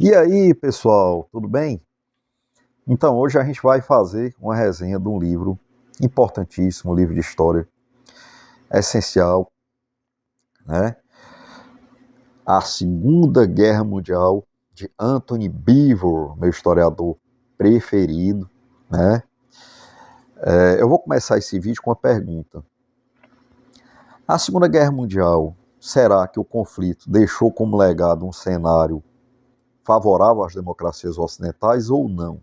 E aí, pessoal, tudo bem? Então, hoje a gente vai fazer uma resenha de um livro importantíssimo, um livro de história essencial, né? A Segunda Guerra Mundial, de Anthony Beevor, meu historiador preferido, né? Eu vou começar esse vídeo com uma pergunta. A Segunda Guerra Mundial, será que o conflito deixou como legado um cenário favorável às democracias ocidentais ou não?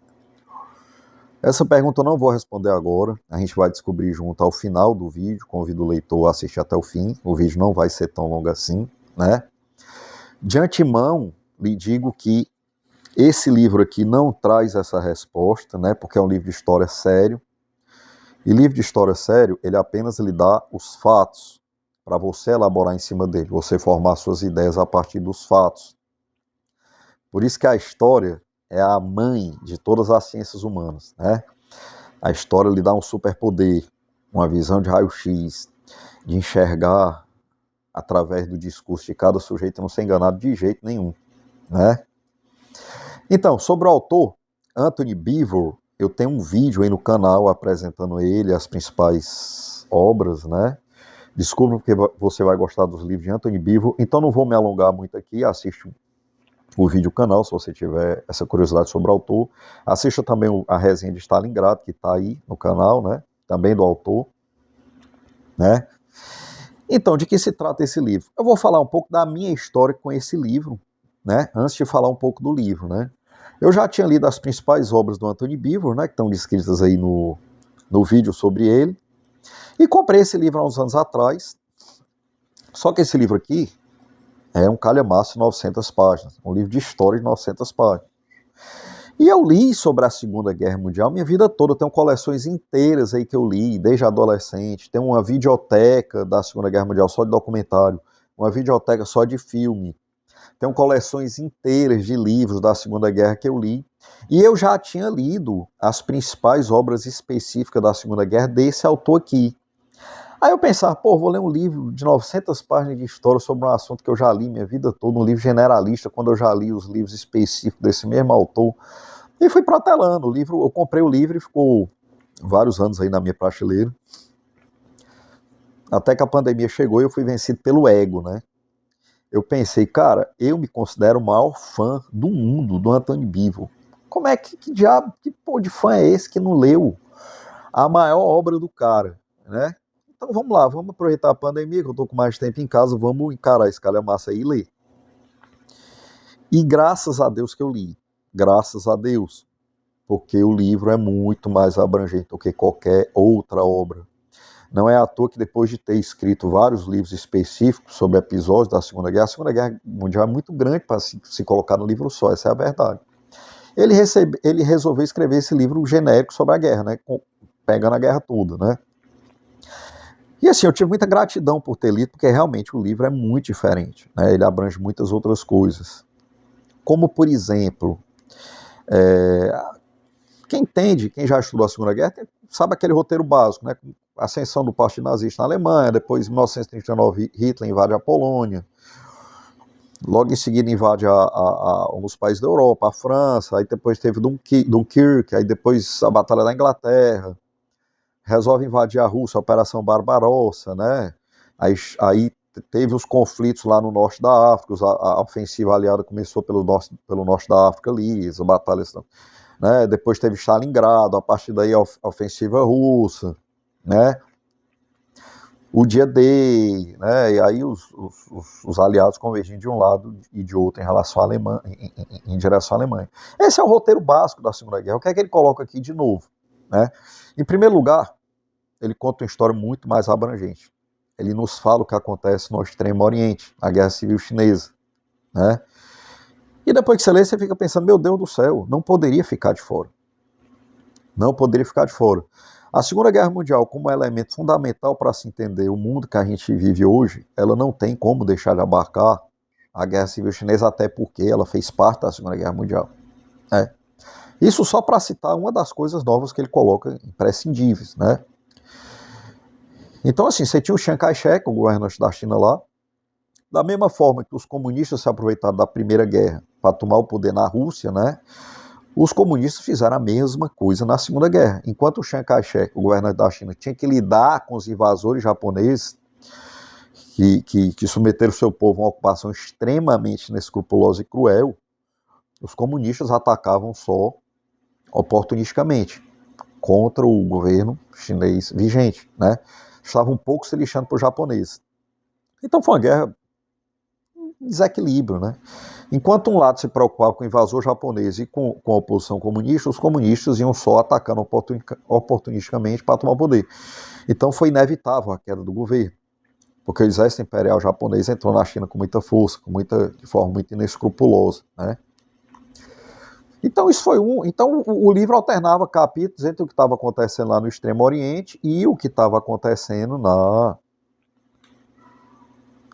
Essa pergunta eu não vou responder agora, a gente vai descobrir junto ao final do vídeo, convido o leitor a assistir até o fim, o vídeo não vai ser tão longo assim, né? De antemão, lhe digo que esse livro aqui não traz essa resposta, né? Porque é um livro de história sério, e livro de história sério, ele apenas lhe dá os fatos, para você elaborar em cima dele, você formar suas ideias a partir dos fatos. Por isso que a história é a mãe de todas as ciências humanas, né? A história lhe dá um superpoder, uma visão de raio-x, de enxergar através do discurso de cada sujeito e não ser enganado de jeito nenhum, né? Então, sobre o autor, Anthony Beevor, eu tenho um vídeo aí no canal apresentando ele, as principais obras, né? Descubra porque você vai gostar dos livros de Anthony Beevor, então não vou me alongar muito aqui, assiste o vídeo canal, se você tiver essa curiosidade sobre o autor. Assista também a resenha de Stalingrado, que está aí no canal, né? Também do autor, né? Então, de que se trata esse livro? Eu vou falar um pouco da minha história com esse livro, né? Antes de falar um pouco do livro, né? Eu já tinha lido as principais obras do Anthony Beevor, né? Que estão descritas aí no vídeo sobre ele. E comprei esse livro há uns anos atrás. Só que esse livro aqui é um calhamaço de 900 páginas. Um livro de história de 900 páginas. E eu li sobre a Segunda Guerra Mundial minha vida toda. Eu tenho coleções inteiras aí que eu li, desde adolescente. Tem uma videoteca da Segunda Guerra Mundial só de documentário, uma videoteca só de filme. Tenho coleções inteiras de livros da Segunda Guerra que eu li. E eu já tinha lido as principais obras específicas da Segunda Guerra desse autor aqui. Aí eu pensava, pô, vou ler um livro de 900 páginas de história sobre um assunto que eu já li minha vida toda, um livro generalista, quando eu já li os livros específicos desse mesmo autor. E fui protelando o livro, eu comprei o livro e ficou vários anos aí na minha prateleira. Até que a pandemia chegou e eu fui vencido pelo ego, né? Eu pensei, cara, eu me considero o maior fã do mundo do Anthony Beevor. Como é que diabo, que pô de fã é esse que não leu a maior obra do cara, né? Então vamos lá, vamos aproveitar a pandemia, que eu tô com mais tempo em casa, vamos encarar esse calhamaço aí e ler. E graças a Deus que eu li, graças a Deus, porque o livro é muito mais abrangente do que qualquer outra obra. Não é à toa que depois de ter escrito vários livros específicos sobre episódios da Segunda Guerra, a Segunda Guerra Mundial é muito grande para se colocar no livro só, essa é a verdade. Ele resolveu escrever esse livro genérico sobre a guerra, né, pegando a guerra toda, né. E assim, eu tive muita gratidão por ter lido, porque realmente o livro é muito diferente, né, ele abrange muitas outras coisas. Como, por exemplo, quem entende, quem já estudou a Segunda Guerra, sabe aquele roteiro básico, né? Ascensão do Partido Nazista na Alemanha, depois, em 1939, Hitler invade a Polônia, logo em seguida invade alguns países da Europa, a França, aí depois teve Dunkirk, aí depois a Batalha da Inglaterra, resolve invadir a Rússia, a Operação Barbarossa, né? Aí teve os conflitos lá no norte da África, a ofensiva aliada começou pelo norte da África ali, as batalhas, né? Depois teve Stalingrado, a partir daí a ofensiva russa, né? O dia D, né? E aí os aliados convergindo de um lado e de outro em relação à Alemanha, em direção à Alemanha. Esse é o roteiro básico da Segunda Guerra. O que é que ele coloca aqui de novo, né? Em primeiro lugar, ele conta uma história muito mais abrangente. Ele nos fala o que acontece no Extremo Oriente, a Guerra Civil Chinesa, né? E depois que você lê, você fica pensando, meu Deus do céu, não poderia ficar de fora. Não poderia ficar de fora. A Segunda Guerra Mundial, como elemento fundamental para se entender o mundo que a gente vive hoje, ela não tem como deixar de abarcar a Guerra Civil Chinesa, até porque ela fez parte da Segunda Guerra Mundial. Né? Isso só para citar uma das coisas novas que ele coloca imprescindíveis. Né? Então, assim, você tinha o Chiang Kai-shek, o governante da China lá, Da mesma forma que os comunistas se aproveitaram da Primeira Guerra para tomar o poder na Rússia, né? Os comunistas fizeram a mesma coisa na Segunda Guerra. Enquanto o Chiang Kai-shek, o governante da China, tinha que lidar com os invasores japoneses que submeteram o seu povo a uma ocupação extremamente inescrupulosa e cruel, os comunistas atacavam só oportunisticamente contra o governo chinês vigente, né? Estavam um pouco se lixando para os japoneses. Então foi uma guerra desequilíbrio, né? Enquanto um lado se preocupava com o invasor japonês e com a oposição comunista, os comunistas iam só atacando oportunisticamente para tomar o poder. Então foi inevitável a queda do governo, porque o exército imperial japonês entrou na China com muita força, de forma muito inescrupulosa, né? Então isso foi Então o livro alternava capítulos entre o que estava acontecendo lá no Extremo Oriente e o que estava acontecendo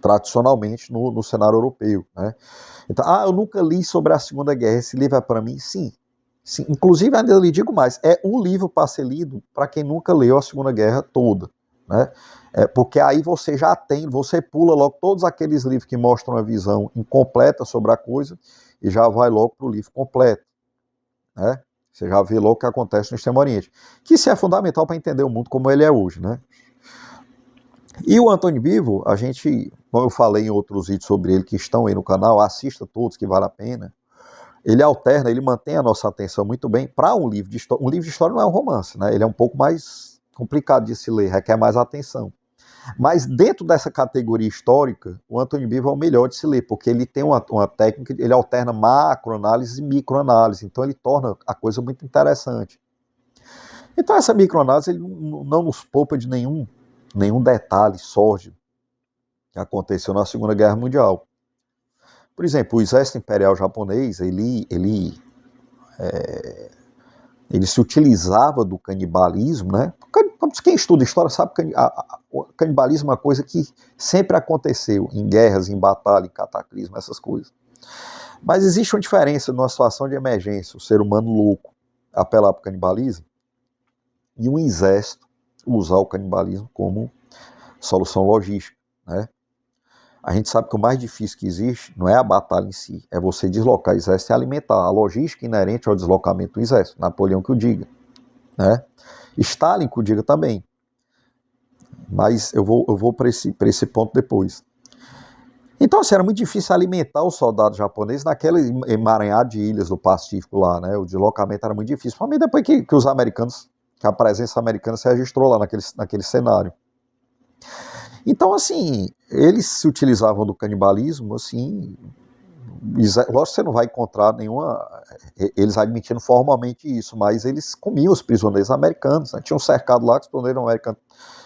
tradicionalmente no cenário europeu, né? Então, eu nunca li sobre a Segunda Guerra, esse livro é para mim? Sim. Sim. Inclusive, ainda lhe digo mais, é um livro para ser lido para quem nunca leu a Segunda Guerra toda, né? Porque aí você pula logo todos aqueles livros que mostram a visão incompleta sobre a coisa e já vai logo para o livro completo, né? Você já vê logo o que acontece no Extremo Oriente, que isso é fundamental para entender o mundo como ele é hoje, né? E o Antônio Vivo, como eu falei em outros vídeos sobre ele que estão aí no canal, assista todos que vale a pena. Ele mantém a nossa atenção muito bem para um livro de história. Um livro de história não é um romance, né? Ele é um pouco mais complicado de se ler, requer mais atenção. Mas dentro dessa categoria histórica, o Antônio Vivo é o melhor de se ler, porque ele tem uma técnica, ele alterna macroanálise e microanálise, então ele torna a coisa muito interessante. Então essa microanálise ele não nos poupa de nenhum detalhe sórdido que aconteceu na Segunda Guerra Mundial. Por exemplo, o exército imperial japonês, ele se utilizava do canibalismo, né? Quem estuda história sabe que o canibalismo é uma coisa que sempre aconteceu em guerras, em batalha, em cataclismo, essas coisas. Mas existe uma diferença numa situação de emergência, o ser humano louco apelar para o canibalismo e um exército usar o canibalismo como solução logística, né? A gente sabe que o mais difícil que existe não é a batalha em si, é você deslocar o exército e alimentar. A logística inerente ao deslocamento do exército, Napoleão que o diga, né? Stalin que o diga também. Mas eu vou para esse ponto depois. Então, assim, era muito difícil alimentar os soldados japoneses naquele emaranhado de ilhas do Pacífico lá, né? O deslocamento era muito difícil, principalmente depois que os americanos, que a presença americana se registrou lá naquele cenário. Então, assim, eles se utilizavam do canibalismo, assim, lógico que você não vai encontrar eles admitindo formalmente isso, mas eles comiam os prisioneiros americanos, né? Tinha um cercado lá que os prisioneiros americanos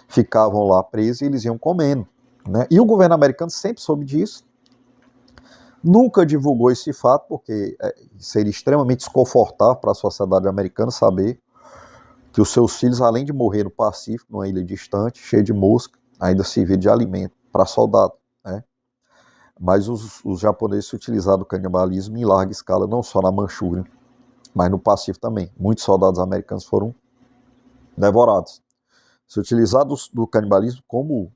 ficavam lá presos e eles iam comendo, né? E o governo americano sempre soube disso, nunca divulgou esse fato, porque seria extremamente desconfortável para a sociedade americana saber que os seus filhos, além de morrer no Pacífico, numa ilha distante, cheia de mosca, ainda servia de alimento para soldado, né? Mas os japoneses se utilizaram do canibalismo em larga escala, não só na Manchúria, mas no Pacífico também. Muitos soldados americanos foram devorados. Se utilizaram do canibalismo como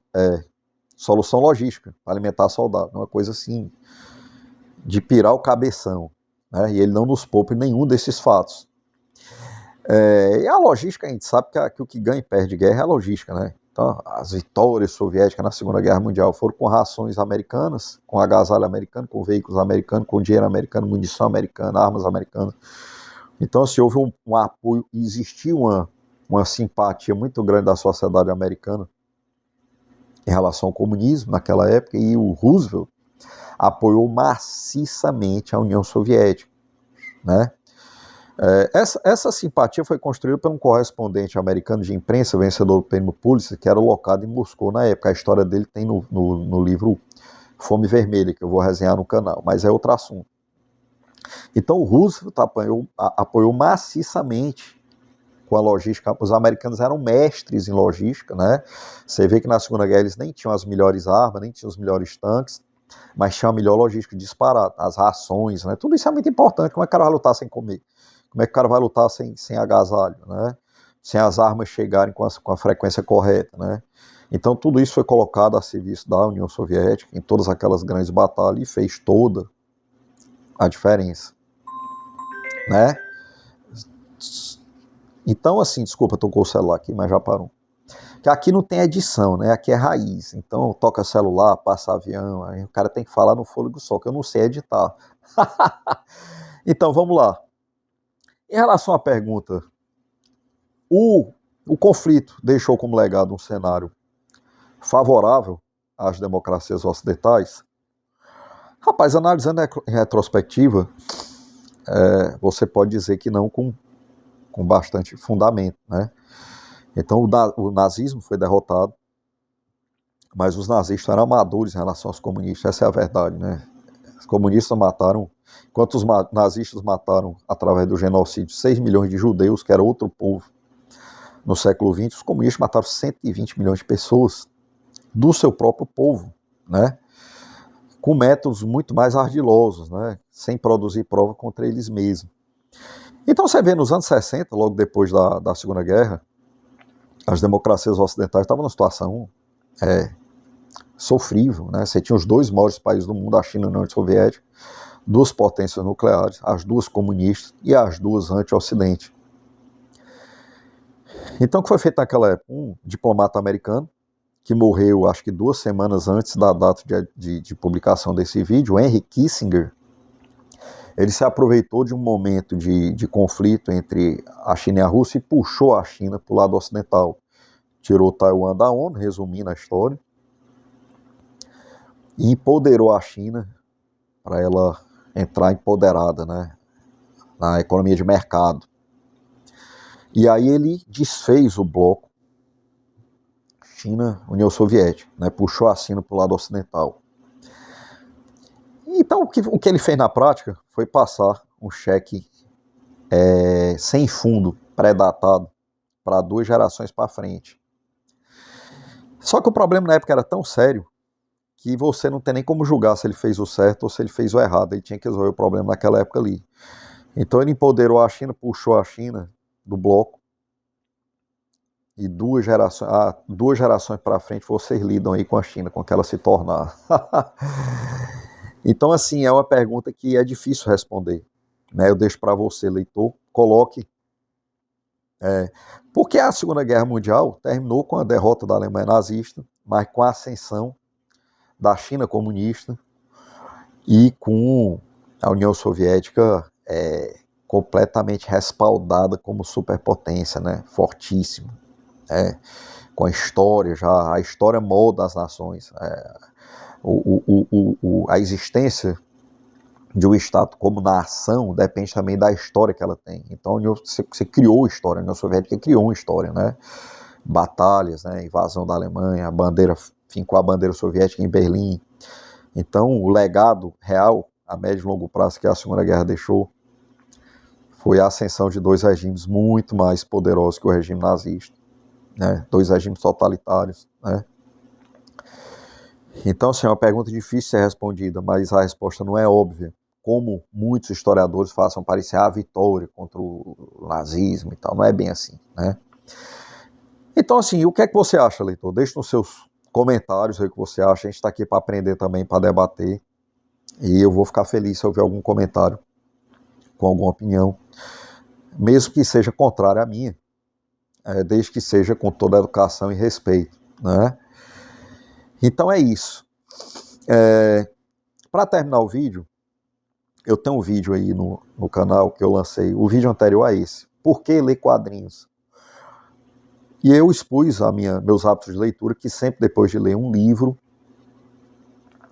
solução logística para alimentar soldados, uma coisa assim de pirar o cabeção, né? E ele não nos poupa em nenhum desses fatos. E a logística, a gente sabe que o que ganha e perde guerra é a logística, né? Então, as vitórias soviéticas na Segunda Guerra Mundial foram com rações americanas, com agasalho americano, com veículos americanos, com dinheiro americano, munição americana, armas americanas. Então, se houve um apoio, existia uma simpatia muito grande da sociedade americana em relação ao comunismo naquela época, e o Roosevelt apoiou maciçamente a União Soviética, né? Essa simpatia foi construída por um correspondente americano de imprensa, vencedor do prêmio Pulitzer, que era locado em Moscou na época. A história dele tem no livro Fome Vermelha, que eu vou resenhar no canal, mas é outro assunto. Então o Roosevelt apoiou maciçamente com a logística. Os americanos eram mestres em logística, né? Você vê que na Segunda Guerra eles nem tinham as melhores armas, nem tinham os melhores tanques, mas tinham a melhor logística disparada, as rações, né? Tudo isso é muito importante. Como é que o cara vai lutar sem comer? Como é que o cara vai lutar sem agasalho, né? Sem as armas chegarem com a frequência correta, né? Então tudo isso foi colocado a serviço da União Soviética em todas aquelas grandes batalhas e fez toda a diferença, né? Então assim, desculpa, tocou o celular aqui, mas já parou. Que aqui não tem edição, né? Aqui é raiz. Então toca celular, passa avião, aí o cara tem que falar no fôlego só, que eu não sei editar. Então vamos lá. Em relação à pergunta, o conflito deixou como legado um cenário favorável às democracias ocidentais? Rapaz, analisando em retrospectiva, você pode dizer que não com bastante fundamento, né? Então o nazismo foi derrotado, mas os nazistas eram amadores em relação aos comunistas, essa é a verdade, né? Os comunistas mataram, enquanto os nazistas mataram, através do genocídio, 6 milhões de judeus, que era outro povo, no século XX, os comunistas mataram 120 milhões de pessoas do seu próprio povo, né? Com métodos muito mais ardilosos, né? Sem produzir prova contra eles mesmos. Então você vê nos anos 60, logo depois da Segunda Guerra, as democracias ocidentais estavam numa situação sofrível, né? Você tinha os dois maiores países do mundo, a China e a União Soviética, duas potências nucleares, as duas comunistas e as duas anti-ocidente. Então o que foi feito naquela época? Um diplomata americano, que morreu acho que 2 semanas antes da data de publicação desse vídeo, Henry Kissinger, ele se aproveitou de um momento de conflito entre a China e a Rússia e puxou a China para o lado ocidental. Tirou Taiwan da ONU, resumindo a história, e empoderou a China para ela entrar empoderada, né, na economia de mercado. E aí ele desfez o bloco China-União Soviética, né, puxou a China para o lado ocidental. Então o que ele fez na prática foi passar um cheque sem fundo, pré-datado, para 2 gerações para frente. Só que o problema na época era tão sério que você não tem nem como julgar se ele fez o certo ou se ele fez o errado. Ele tinha que resolver o problema naquela época ali. Então ele empoderou a China, puxou a China do bloco e 2 gerações para frente vocês lidam aí com a China, com que ela se tornar. Então assim, é uma pergunta que é difícil responder, né? Eu deixo para você, leitor, coloque. Porque a Segunda Guerra Mundial terminou com a derrota da Alemanha nazista, mas com a ascensão da China comunista e com a União Soviética completamente respaldada como superpotência, né? Fortíssimo, com a história já, a história molda as nações, a existência de um Estado como nação depende também da história que ela tem. Então você criou história, a União Soviética criou uma história, né? Batalhas, né? Invasão da Alemanha, fincou a bandeira soviética em Berlim. Então o legado real, a médio e longo prazo que a Segunda Guerra deixou, foi a ascensão de 2 regimes muito mais poderosos que o regime nazista, né? 2 regimes totalitários, né? Então, assim, é uma pergunta difícil de ser respondida, mas a resposta não é óbvia, como muitos historiadores façam parecer a vitória contra o nazismo e tal. Não é bem assim, né? Então, assim, o que é que você acha, leitor? Deixe nos seus comentários aí o que você acha. A gente está aqui para aprender também, para debater. E eu vou ficar feliz se eu ver algum comentário com alguma opinião, mesmo que seja contrária à minha, desde que seja com toda a educação e respeito, né? Então é isso. Para terminar o vídeo, eu tenho um vídeo aí no canal que eu lancei, o vídeo anterior a esse, Por que ler quadrinhos? E eu expus meus hábitos de leitura, que sempre depois de ler um livro,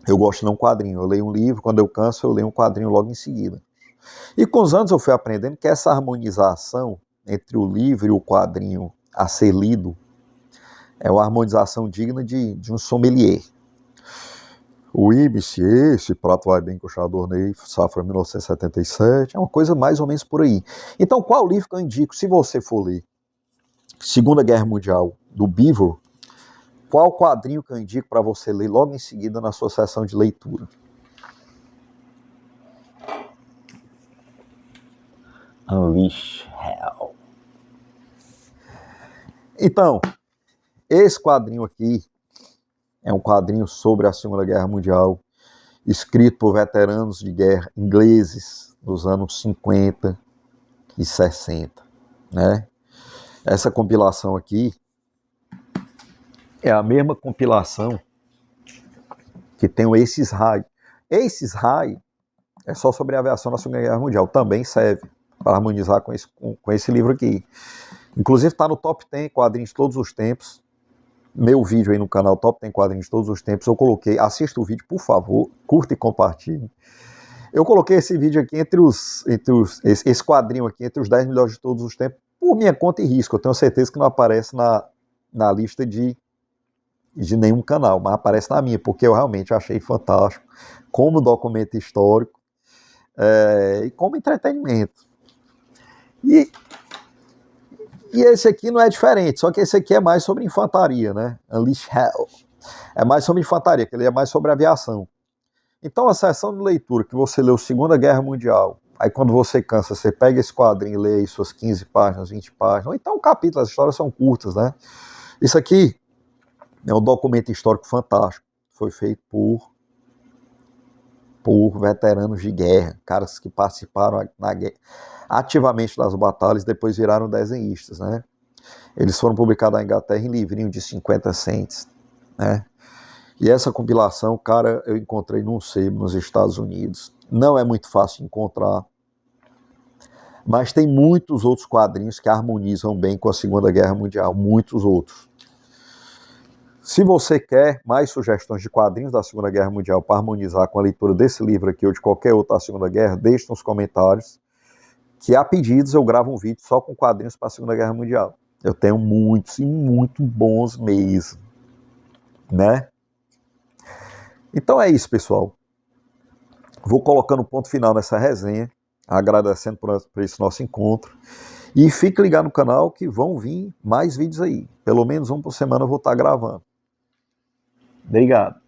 eu gosto de ler um quadrinho. Eu leio um livro, quando eu canso, eu leio um quadrinho logo em seguida. E com os anos eu fui aprendendo que essa harmonização entre o livro e o quadrinho a ser lido é uma harmonização digna de um sommelier. O Ibis, esse prato vai bem com o Chardonnay, safra 1977, é uma coisa mais ou menos por aí. Então, qual livro que eu indico? Se você for ler Segunda Guerra Mundial, do Beaver, qual quadrinho que eu indico para você ler logo em seguida na sua sessão de leitura? Unleash Hell. Então, esse quadrinho aqui É um quadrinho sobre a Segunda Guerra Mundial, escrito por veteranos de guerra ingleses dos anos 50 e 60, né? Essa compilação aqui é a mesma compilação que tem o Aces High. Aces High é só sobre a aviação na Segunda Guerra Mundial, também serve para harmonizar com esse livro aqui. Inclusive está no Top 10 quadrinhos de todos os tempos. Meu vídeo aí no canal Top 10 quadrinhos de todos os tempos, eu coloquei, assista o vídeo, por favor, curta e compartilhe. Eu coloquei esse vídeo aqui esse quadrinho aqui entre os 10 melhores de todos os tempos, por minha conta e risco. Eu tenho certeza que não aparece na lista de nenhum canal, mas aparece na minha, porque eu realmente achei fantástico, como documento histórico e como entretenimento. E esse aqui não é diferente, só que esse aqui é mais sobre infantaria, né? Unleash Hell. É mais sobre infantaria, que ele é mais sobre aviação. Então a sessão de leitura que você leu Segunda Guerra Mundial, aí quando você cansa, você pega esse quadrinho e lê aí suas 15 páginas, 20 páginas, ou então um capítulo, as histórias são curtas, né? Isso aqui é um documento histórico fantástico. Foi feito por veteranos de guerra, caras que participaram na guerra, ativamente das batalhas, depois viraram desenhistas, né? Eles foram publicados na Inglaterra em livrinho de 50 cents, né? E essa compilação, cara, eu encontrei num sebo nos Estados Unidos. Não é muito fácil encontrar, mas tem muitos outros quadrinhos que harmonizam bem com a Segunda Guerra Mundial, muitos outros. Se você quer mais sugestões de quadrinhos da Segunda Guerra Mundial para harmonizar com a leitura desse livro aqui ou de qualquer outro da Segunda Guerra, deixe nos comentários, que a pedidos eu gravo um vídeo só com quadrinhos para a Segunda Guerra Mundial. Eu tenho muitos e muito bons mesmo, né? Então é isso, pessoal. Vou colocando ponto final nessa resenha, agradecendo por esse nosso encontro. E fique ligado no canal que vão vir mais vídeos aí. Pelo menos um por semana eu vou estar gravando. Obrigado.